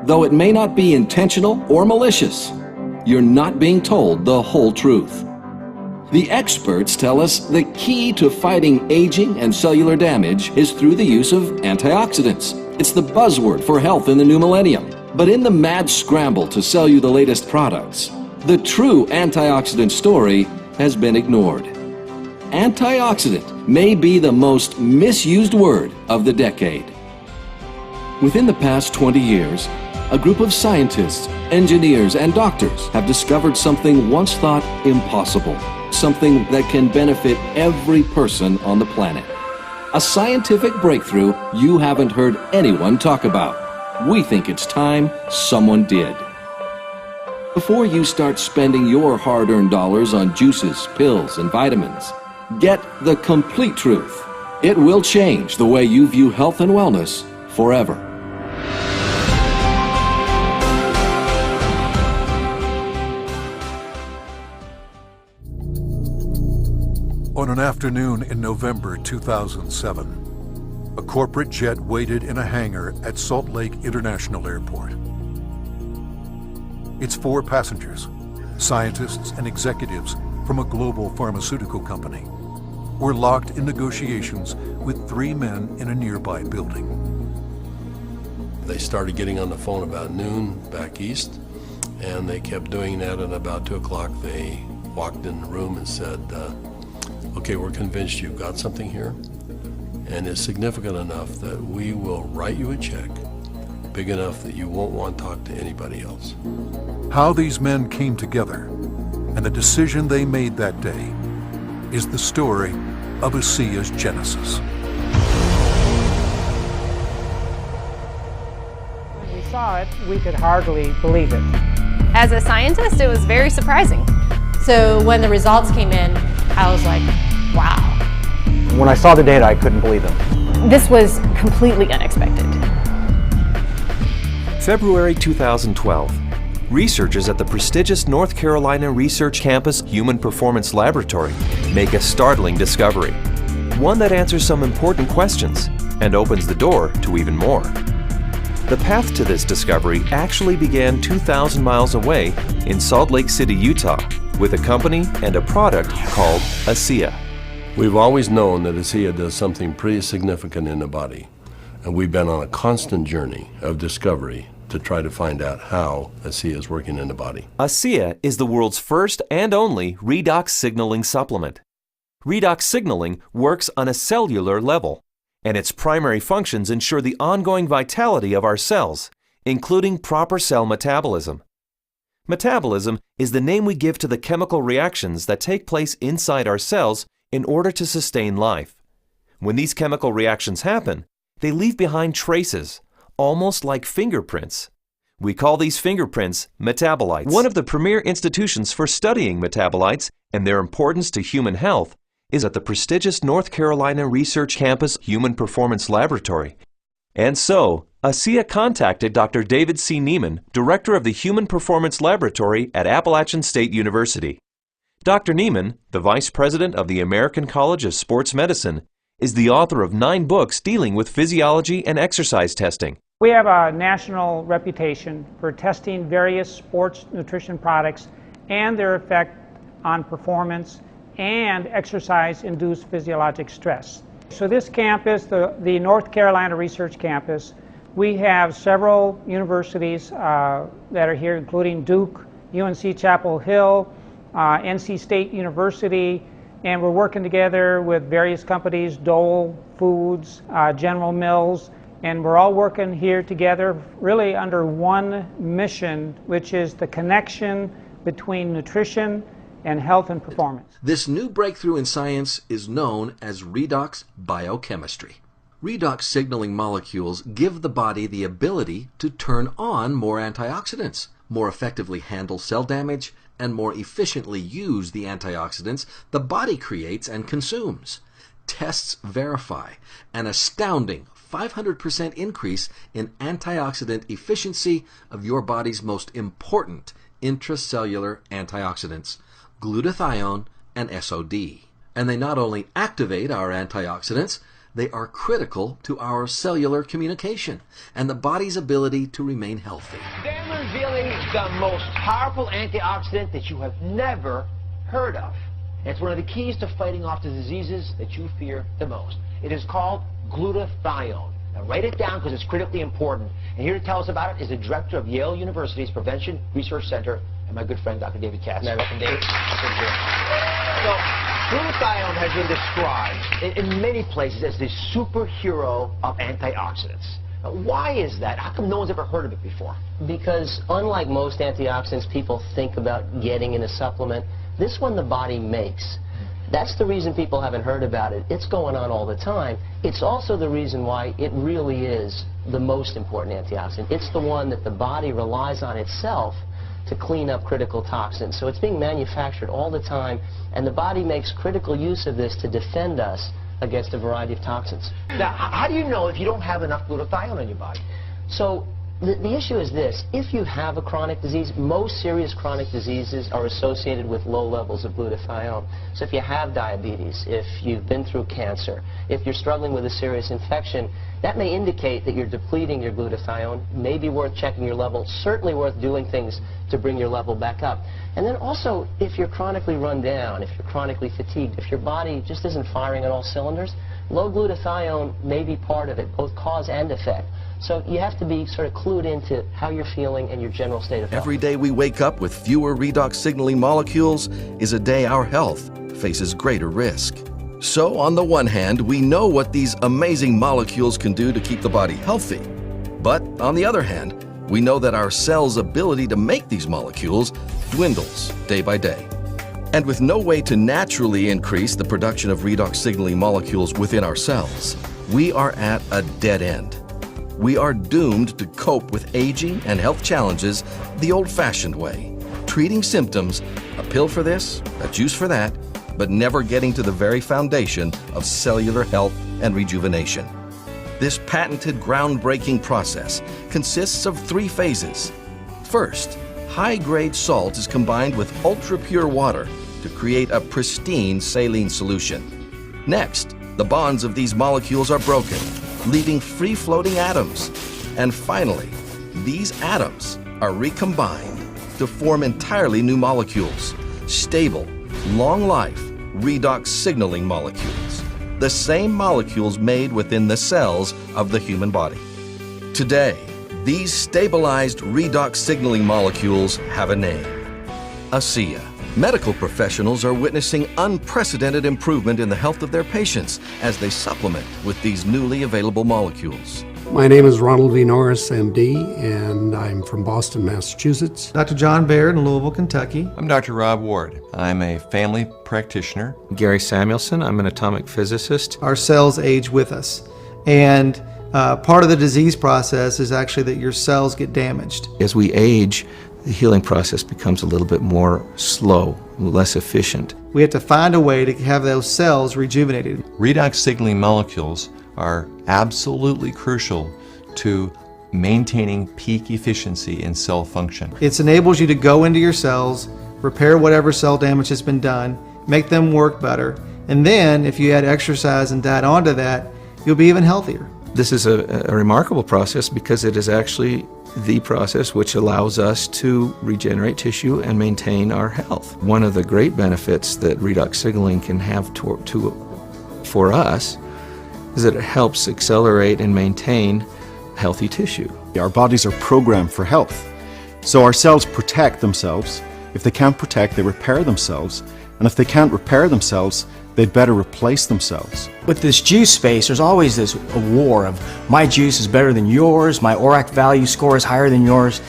Though it may not be intentional or malicious, you're not being told the whole truth. The experts tell us the key to fighting aging and cellular damage is through the use of antioxidants. It's the buzzword for health in the new millennium. But in the mad scramble to sell you the latest products, the true antioxidant story has been ignored. Antioxidant may be the most misused word of the decade. Within the past 20 years, a group of scientists, engineers, and doctors have discovered something once thought impossible, something that can benefit every person on the planet. A scientific breakthrough you haven't heard anyone talk about. We think it's time someone did. Before you start spending your hard-earned dollars on juices, pills, and vitamins, get the complete truth. It will change the way you view health and wellness forever. On an afternoon in November 2007, a corporate jet waited in a hangar at Salt Lake International Airport. Its 4 passengers, scientists and executives from a global pharmaceutical company, were locked in negotiations with 3 men in a nearby building. They started getting on the phone about noon back east, and they kept doing that, and about 2 o'clock they walked in the room and said, okay, we're convinced you've got something here, and it's significant enough that we will write you a check big enough that you won't want to talk to anybody else. How these men came together and the decision they made that day is the story of ASEA's genesis. When we saw it, we could hardly believe it. As a scientist, it was very surprising. So when the results came in, I was like, wow. When I saw the data, I couldn't believe them. This was completely unexpected. February 2012. Researchers at the prestigious North Carolina Research Campus Human Performance Laboratory make a startling discovery. One that answers some important questions and opens the door to even more. The path to this discovery actually began 2,000 miles away in Salt Lake City, Utah, with a company and a product called ASEA. We've always known that ASEA does something pretty significant in the body, and we've been on a constant journey of discovery to try to find out how ASEA is working in the body. ASEA is the world's first and only redox signaling supplement. Redox signaling works on a cellular level, and its primary functions ensure the ongoing vitality of our cells, including proper cell metabolism. Metabolism is the name we give to the chemical reactions that take place inside our cells in order to sustain life. When these chemical reactions happen, they leave behind traces, almost like fingerprints. We call these fingerprints metabolites. One of the premier institutions for studying metabolites and their importance to human health is at the prestigious North Carolina Research Campus Human Performance Laboratory. And so, ASEA contacted Dr. David C. Neiman, director of the Human Performance Laboratory at Appalachian State University. Dr. Neiman, the vice president of the American College of Sports Medicine, is the author of 9 books dealing with physiology and exercise testing. We have a national reputation for testing various sports nutrition products and their effect on performance and exercise-induced physiologic stress. So this campus, the North Carolina Research Campus, we have several universities that are here, including Duke, UNC Chapel Hill, NC State University, and we're working together with various companies, Dole Foods, General Mills, and we're all working here together really under one mission, which is the connection between nutrition and health and performance. This new breakthrough in science is known as redox biochemistry. Redox signaling molecules give the body the ability to turn on more antioxidants, more effectively handle cell damage, and more efficiently use the antioxidants the body creates and consumes. Tests verify an astounding 500% increase in antioxidant efficiency of your body's most important intracellular antioxidants, glutathione and SOD. And they not only activate our antioxidants, They are critical to our cellular communication and the body's ability to remain healthy. They're revealing the most powerful antioxidant that you have never heard of. It's one of the keys to fighting off the diseases that you fear the most. It is called glutathione. Now write it down because it's critically important. And here to tell us about it is the director of Yale University's Prevention Research Center and my good friend Dr. David Katz. Welcome, David. So, glutathione has been described in many places as the superhero of antioxidants. Now, why is that? How come no one's ever heard of it before? Because unlike most antioxidants people think about getting in a supplement, this one the body makes. That's the reason people haven't heard about it. It's going on all the time. It's also the reason why it really is the most important antioxidant. It's the one that the body relies on itself to clean up critical toxins. So it's being manufactured all the time, and the body makes critical use of this to defend us against a variety of toxins. Now, how do you know if you don't have enough glutathione in your body? So the issue is this. If you have a chronic disease, most serious chronic diseases are associated with low levels of glutathione. So if you have diabetes, if you've been through cancer, if you're struggling with a serious infection, that may indicate that you're depleting your glutathione. May be worth checking your level, certainly worth doing things to bring your level back up. And then also, if you're chronically run down, if you're chronically fatigued, if your body just isn't firing on all cylinders, low glutathione may be part of it, both cause and effect. So you have to be sort of clued into how you're feeling and your general state of health. Every day we wake up with fewer redox signaling molecules is a day our health faces greater risk. So on the one hand, we know what these amazing molecules can do to keep the body healthy. But on the other hand, we know that our cells' ability to make these molecules dwindles day by day. And with no way to naturally increase the production of redox signaling molecules within our cells, we are at a dead end. We are doomed to cope with aging and health challenges the old-fashioned way, treating symptoms, a pill for this, a juice for that, but never getting to the very foundation of cellular health and rejuvenation. This patented groundbreaking process consists of 3 phases. First, high-grade salt is combined with ultra-pure water to create a pristine saline solution. Next, the bonds of these molecules are broken, leaving free-floating atoms. And finally, these atoms are recombined to form entirely new molecules, stable, long-life, redox signaling molecules, the same molecules made within the cells of the human body. Today, these stabilized redox signaling molecules have a name: ASEA. Medical professionals are witnessing unprecedented improvement in the health of their patients as they supplement with these newly available molecules. My name is Ronald V. Norris, MD, and I'm from Boston, Massachusetts. Dr. John Baird in Louisville, Kentucky. I'm Dr. Rob Ward. I'm a family practitioner. Gary Samuelson. I'm an atomic physicist. Our cells age with us, and part of the disease process is actually that your cells get damaged. As we age, the healing process becomes a little bit more slow, less efficient. We have to find a way to have those cells rejuvenated. Redox signaling molecules are absolutely crucial to maintaining peak efficiency in cell function. It enables you to go into your cells, repair whatever cell damage has been done, make them work better, and then if you add exercise and diet onto that, you'll be even healthier. This is a remarkable process because it is actually the process which allows us to regenerate tissue and maintain our health. One of the great benefits that redox signaling can have for us is that it helps accelerate and maintain healthy tissue. Our bodies are programmed for health. So our cells protect themselves. If they can't protect, they repair themselves. And if they can't repair themselves, they'd better replace themselves. With this juice space, there's always this war of my juice is better than yours, my ORAC value score is higher than yours.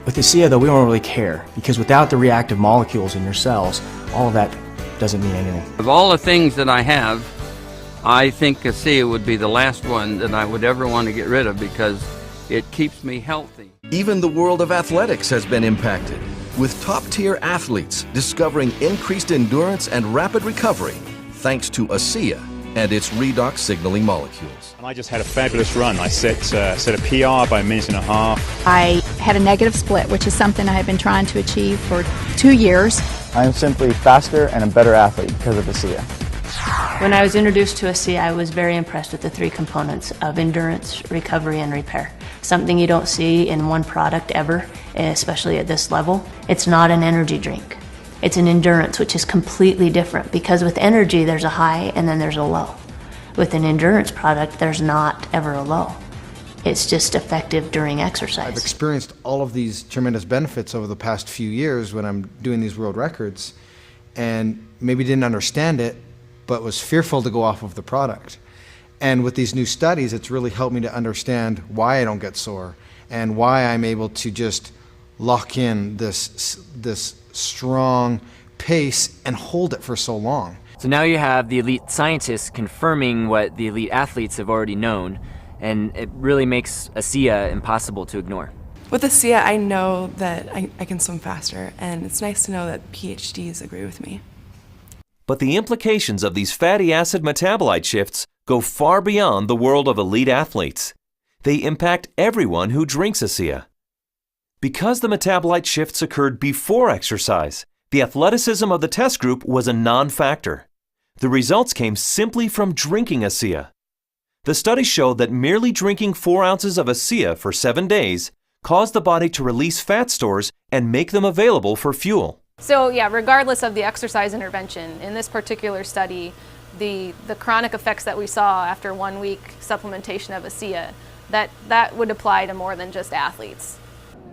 With ASEA though, we don't really care, because without the reactive molecules in your cells, all of that doesn't mean anything. Of all the things that I have, I think ASEA would be the last one that I would ever want to get rid of because it keeps me healthy. Even the world of athletics has been impacted, with top-tier athletes discovering increased endurance and rapid recovery thanks to ASEA and its redox signaling molecules. And I just had a fabulous run. I set a PR by a minute and a half. I had a negative split, which is something I have been trying to achieve for 2 years. I am simply faster and a better athlete because of ASEA. When I was introduced to ASEA, I was very impressed with the three components of endurance, recovery, and repair. Something you don't see in one product ever, especially at this level. It's not an energy drink. It's an endurance, which is completely different because with energy, there's a high and then there's a low. With an endurance product, there's not ever a low. It's just effective during exercise. I've experienced all of these tremendous benefits over the past few years when I'm doing these world records, and maybe didn't understand it, but was fearful to go off of the product. And with these new studies, it's really helped me to understand why I don't get sore and why I'm able to just lock in this strong pace and hold it for so long. So now you have the elite scientists confirming what the elite athletes have already known, and it really makes ASEA impossible to ignore. With ASEA, I know that I can swim faster, and it's nice to know that PhDs agree with me. But the implications of these fatty acid metabolite shifts go far beyond the world of elite athletes. They impact everyone who drinks ASEA. Because the metabolite shifts occurred before exercise, the athleticism of the test group was a non-factor. The results came simply from drinking ASEA. The study showed that merely drinking 4 ounces of ASEA for 7 days caused the body to release fat stores and make them available for fuel. So yeah, regardless of the exercise intervention, in this particular study, the chronic effects that we saw after 1 week supplementation of ASEA, that would apply to more than just athletes.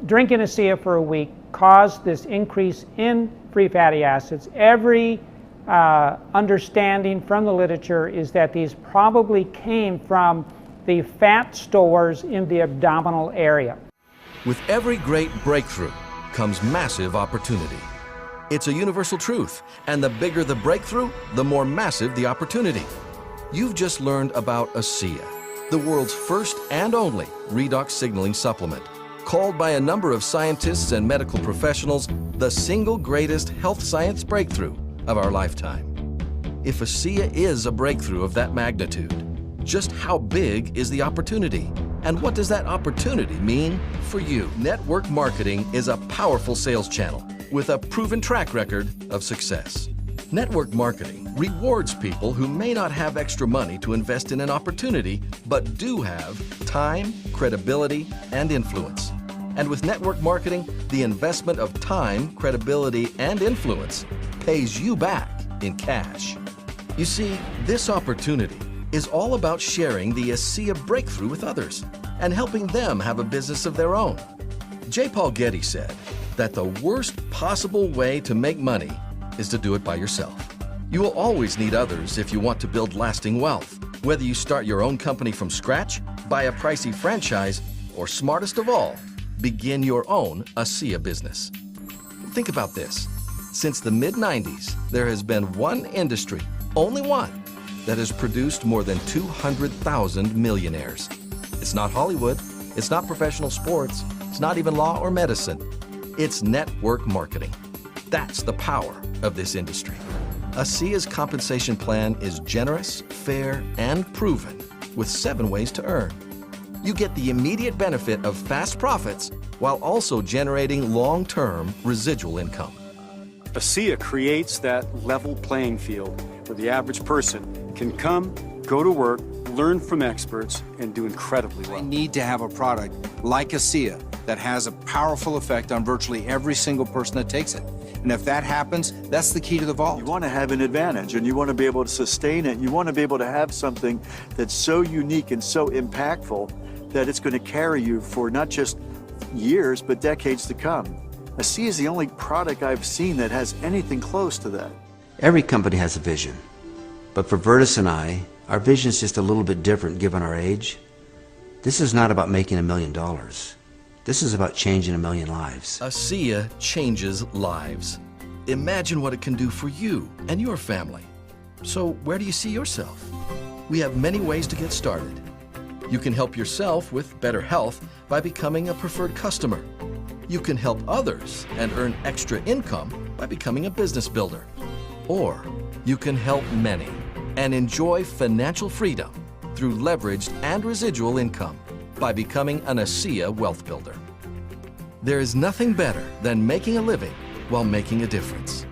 Drinking ASEA for a week caused this increase in free fatty acids. Every understanding from the literature is that these probably came from the fat stores in the abdominal area. With every great breakthrough comes massive opportunity. It's a universal truth, and the bigger the breakthrough, the more massive the opportunity. You've just learned about ASEA, the world's first and only redox signaling supplement, called by a number of scientists and medical professionals the single greatest health science breakthrough of our lifetime. If ASEA is a breakthrough of that magnitude, just how big is the opportunity? And what does that opportunity mean for you? Network marketing is a powerful sales channel with a proven track record of success. Network marketing rewards people who may not have extra money to invest in an opportunity, but do have time, credibility, and influence. And with network marketing, the investment of time, credibility, and influence pays you back in cash. You see, this opportunity is all about sharing the ASEA breakthrough with others and helping them have a business of their own. J. Paul Getty said that the worst possible way to make money is to do it by yourself. You will always need others if you want to build lasting wealth. Whether you start your own company from scratch, buy a pricey franchise, or smartest of all, begin your own ASEA business. Think about this. Since the mid-90s, there has been one industry, only one, that has produced more than 200,000 millionaires. It's not Hollywood, it's not professional sports, it's not even law or medicine. It's network marketing. That's the power of this industry. ASEA's compensation plan is generous, fair, and proven, with 7 ways to earn. You get the immediate benefit of fast profits while also generating long-term residual income. ASEA creates that level playing field where the average person can come, go to work, learn from experts, and do incredibly well. We need to have a product like ASEA that has a powerful effect on virtually every single person that takes it. And if that happens, that's the key to the vault. You want to have an advantage, and you want to be able to sustain it. You want to be able to have something that's so unique and so impactful that it's going to carry you for not just years, but decades to come. ASEA is the only product I've seen that has anything close to that. Every company has a vision, but for Vertus and I, our vision is just a little bit different given our age. This is not about making $1 million. This is about changing 1 million lives. ASEA changes lives. Imagine what it can do for you and your family. So where do you see yourself? We have many ways to get started. You can help yourself with better health by becoming a preferred customer. You can help others and earn extra income by becoming a business builder. Or you can help many and enjoy financial freedom through leveraged and residual income by becoming an ASEA wealth builder. There is nothing better than making a living while making a difference.